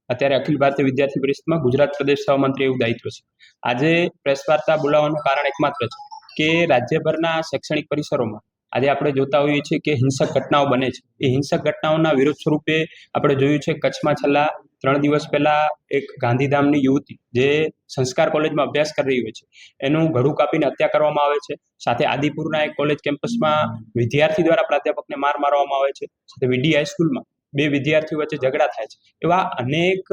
અત્યારે અખિલ ભારતીય વિદ્યાર્થી પરિષદમાં ગુજરાત પ્રદેશ સહમંત્રી એવું દાયિત્વ છે. આજે પ્રેસ વાર્તા બોલાવવાનું કારણ એકમાત્ર છે કે રાજ્યભરના શૈક્ષણિક પરિસરોમાં આજે આપણે જોતા હોઈએ છીએ કે હિંસક ઘટનાઓ બને છે. એ હિંસક ઘટનાઓના વિરોધ સ્વરૂપે આપણે જોયું છે કચ્છમાં છેલ્લા 3 દિવસ પહેલા એક ગાંધીધામની યુવતી જે સંસ્કાર કોલેજમાં અભ્યાસ કરી રહી હોય છે એનું ગળું કાપીને હત્યા કરવામાં આવે છે. સાથે આદિપુરના એક કોલેજ કેમ્પસમાં વિદ્યાર્થી દ્વારા પ્રાધ્યાપકને માર મારવામાં આવે છે. સાથે વીડી હાઈસ્કૂલમાં 2 વિદ્યાર્થીઓ વચ્ચે ઝઘડા થાય છે. એવા અનેક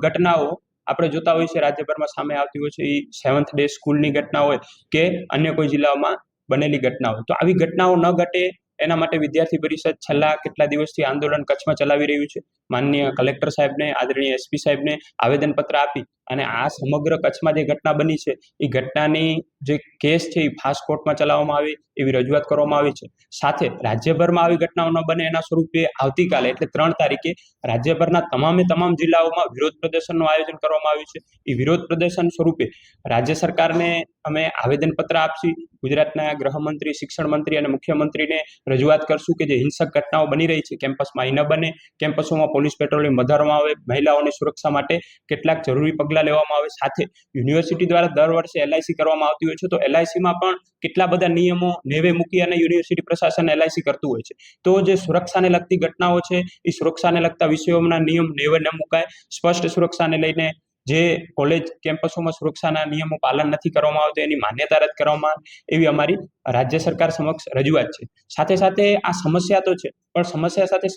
ઘટનાઓ આપણે જોતા હોઈએ છીએ રાજ્યભરમાં સામે આવતી હોય છે. એ 7th ડે સ્કૂલની ઘટના હોય કે અન્ય કોઈ જિલ્લાઓમાં બનેલી ઘટના હોય. તો આવી ઘટનાઓ ન ઘટે એના માટે વિદ્યાર્થી પરિષદ છેલ્લા કેટલા દિવસથી આંદોલન કચ્છમાં ચલાવી રહ્યું છે. માનનીય કલેક્ટર સાહેબને, આદરણીય એસપી સાહેબને આવેદનપત્ર આપી અને આ સમગ્ર કચ્છમાં જે ઘટના બની છે એ ઘટનાની જે કેસ છે એ ફાસ્ટ કોર્ટમાં ચલાવવામાં આવે એવી રજૂઆત કરવામાં આવી છે. સાથે રાજ્યભરમાં આવી ઘટનાઓ ન બને એના સ્વરૂપે આવતીકાલે એટલે 3 તારીખે રાજ્યભરના તમામ જિલ્લાઓમાં વિરોધ પ્રદર્શનનું આયોજન કરવામાં આવ્યું છે. એ વિરોધ પ્રદર્શન સ્વરૂપે રાજ્ય સરકારને અમે આવેદનપત્ર આપશી. ગુજરાતના ગૃહમંત્રી, શિક્ષણ મંત્રી અને મુખ્યમંત્રીને રજૂઆત કરશું કે જે હિંસક ઘટનાઓ બની રહી છે કેમ્પસમાં એ ન બને. કેમ્પસોમાં પોલીસ પેટ્રોલિંગ વધારવામાં આવે. મહિલાઓની સુરક્ષા માટે કેટલાક જરૂરી પગલાં લેવામાં આવે. સાથે યુનિવર્સિટી દ્વારા દર વર્ષે LIC કરવામાં આવતી હોય છે. તો LICમાં પણ કેટલા બધા નિયમો નેવે મૂકી અને યુનિવર્સિટી પ્રશાસન LIC કરતું હોય છે. તો જે સુરક્ષાને લગતી ઘટનાઓ છે એ સુરક્ષાને લગતા વિષયોના નિયમ નેવે ન મુકાય. સ્પષ્ટ સુરક્ષાને લઈને જે કોલેજ કેમ્પસોમાં સુરક્ષાના નિયમો પાલન નથી કરવામાં આવતું એની માન્યતા રદ કરવામાં આવે એવી અમારી રાજ્ય સરકાર સમક્ષ રજૂઆત છે. સાથે સાથે આ સમસ્યા તો છે પણ સમસ્યા સાથે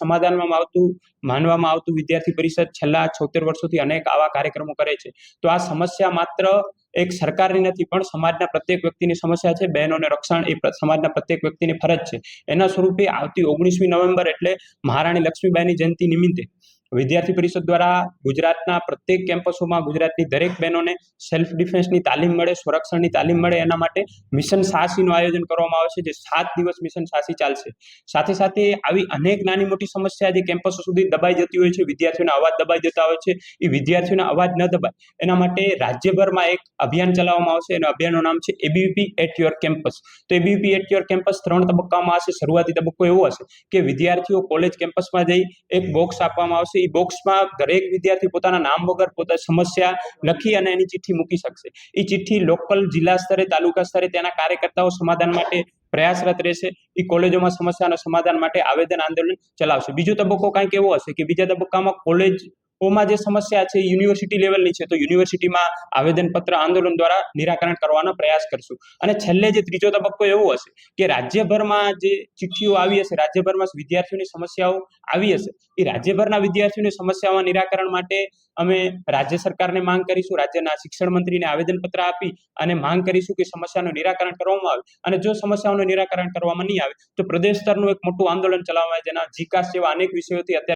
માનવામાં આવતું વિદ્યાર્થી પરિષદ છેલ્લા 76 વર્ષોથી અનેક આવા કાર્યક્રમો કરે છે. તો આ સમસ્યા માત્ર એક સરકારની નથી પણ સમાજના પ્રત્યેક વ્યક્તિની સમસ્યા છે. બહેનોને રક્ષણ એ સમાજના પ્રત્યેક વ્યક્તિની ફરજ છે. એના સ્વરૂપે આવતી 19મી નવેમ્બર એટલે મહારાણી લક્ષ્મીબાઈની જયંતિ નિમિત્તે વિદ્યાર્થી પરિષદ દ્વારા ગુજરાતના પ્રત્યેક કેમ્પસોમાં ગુજરાતની દરેક બહેનોને સેલ્ફ ડિફેન્સની તાલીમ મળે, સંરક્ષણની તાલીમ મળે એના માટે મિશન સાહસીનું આયોજન કરવામાં આવશે જે 7 દિવસ મિશન સાહસી ચાલશે. સાથે સાથે આવી અનેક નાની મોટી સમસ્યા જે કેમ્પસો સુધી દબાઈ જતી હોય છે, વિદ્યાર્થીઓના અવાજ દબાઈ જતા હોય છે, એ વિદ્યાર્થીઓના અવાજ ન દબાય એના માટે રાજ્યભરમાં એક અભિયાન ચલાવવામાં આવશે. એનું અભિયાનનું નામ છે ABVP એટ યોર કેમ્પસ. તો ABVP એટ યોર કેમ્પસ 3 તબક્કામાં હશે. શરૂઆતી તબક્કો એવો હશે કે વિદ્યાર્થીઓ કોલેજ કેમ્પસમાં જઈ એક બોક્સ આપવામાં આવશે. એ બોક્સમાં દરેક વિદ્યાર્થી પોતાના નામ વગર પોતાની સમસ્યા લખી અને એની ચિઠ્ઠી મૂકી શકશે. એ ચિઠ્ઠી લોકલ જિલ્લા સ્તરે, તાલુકા સ્તરે તેના કાર્યકર્તાઓ સમાધાન માટે પ્રયાસરત રહેશે. એ કોલેજોમાં સમસ્યાના સમાધાન માટે આવેદન આંદોલન ચલાવશે. બીજો તબક્કો કંઈક એવો હશે કે બીજા તબક્કામાં કોલેજોમાં જે સમસ્યા છે યુનિવર્સિટી લેવલની છે તો યુનિવર્સિટીમાં આવેદનપત્ર આંદોલન દ્વારા નિરાકરણ કરવાનો પ્રયાસ કરશું. અને છેલ્લે જે ત્રીજો તબક્કો એવો હશે કે રાજ્યભરમાં જે ચિઠ્ઠીઓ આવી હશે, રાજ્યભરમાં વિદ્યાર્થીઓની સમસ્યાઓ આવી હશે, એ રાજ્યભરના વિદ્યાર્થીઓની સમસ્યાઓના નિરાકરણ માટે અમે રાજ્ય સરકારને માંગ કરીશું. રાજ્યના શિક્ષણ મંત્રીને આવેદનપત્ર આપી અને માંગ કરીશું કે સમસ્યાનું નિરાકરણ કરવામાં આવે. અને જો સમસ્યાઓનું નિરાકરણ કરવામાં નહીં આવે તો પ્રદેશ સ્તરનું એક મોટું આંદોલન ચલાવવામાં આવે જેના જીકાસ જેવા અનેક વિષયોથી અત્યારે